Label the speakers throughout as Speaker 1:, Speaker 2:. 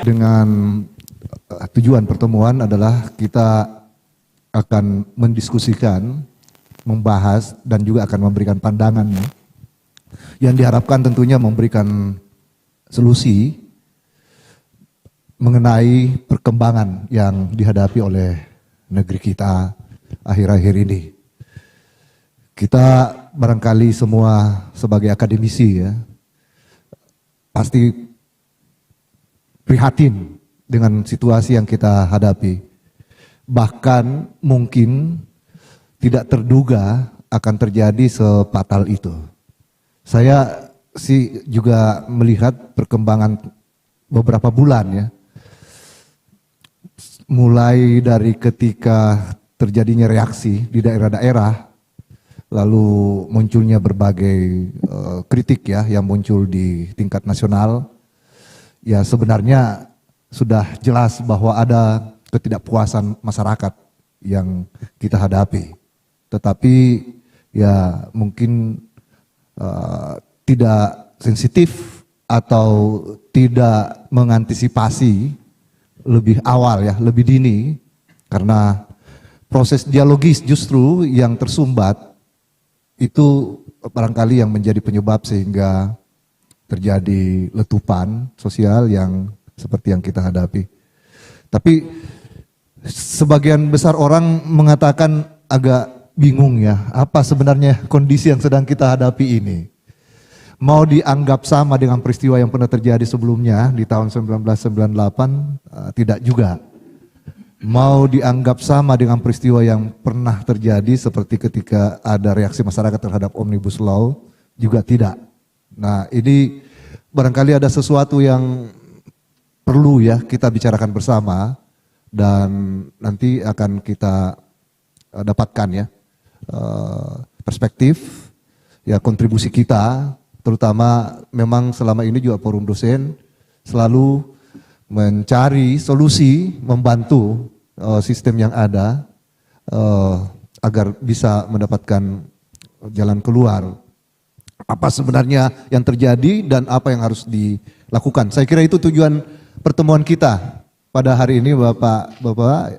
Speaker 1: Dengan tujuan pertemuan adalah kita akan mendiskusikan, membahas, dan juga akan memberikan pandangan yang diharapkan tentunya memberikan solusi mengenai perkembangan yang dihadapi oleh negeri kita akhir-akhir ini. Kita barangkali semua sebagai akademisi ya, pasti prihatin dengan situasi yang kita hadapi. Bahkan mungkin tidak terduga akan terjadi sefatal itu. Saya sih juga melihat perkembangan beberapa bulan ya. Mulai dari ketika terjadinya reaksi di daerah-daerah, lalu munculnya berbagai kritik ya yang muncul di tingkat nasional. Ya sebenarnya sudah jelas bahwa ada ketidakpuasan masyarakat yang kita hadapi. Tetapi ya mungkin tidak sensitif atau tidak mengantisipasi lebih awal ya, lebih dini, karena proses dialogis justru yang tersumbat itu barangkali yang menjadi penyebab sehingga terjadi letupan sosial yang seperti yang kita hadapi. Tapi sebagian besar orang mengatakan agak bingung ya, apa sebenarnya kondisi yang sedang kita hadapi ini. Mau dianggap sama dengan peristiwa yang pernah terjadi sebelumnya di tahun 1998, tidak juga. Mau dianggap sama dengan peristiwa yang pernah terjadi seperti ketika ada reaksi masyarakat terhadap Omnibus Law, juga tidak. Nah ini barangkali ada sesuatu yang perlu ya kita bicarakan bersama dan nanti akan kita dapatkan ya perspektif ya kontribusi kita, terutama memang selama ini juga forum dosen selalu mencari solusi, membantu sistem yang ada agar bisa mendapatkan jalan keluar. Apa sebenarnya yang terjadi dan apa yang harus dilakukan. Saya kira itu tujuan pertemuan kita pada hari ini Bapak.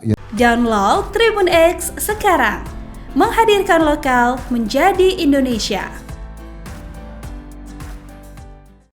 Speaker 1: Ya.
Speaker 2: Download Tribun X sekarang, menghadirkan lokal menjadi Indonesia.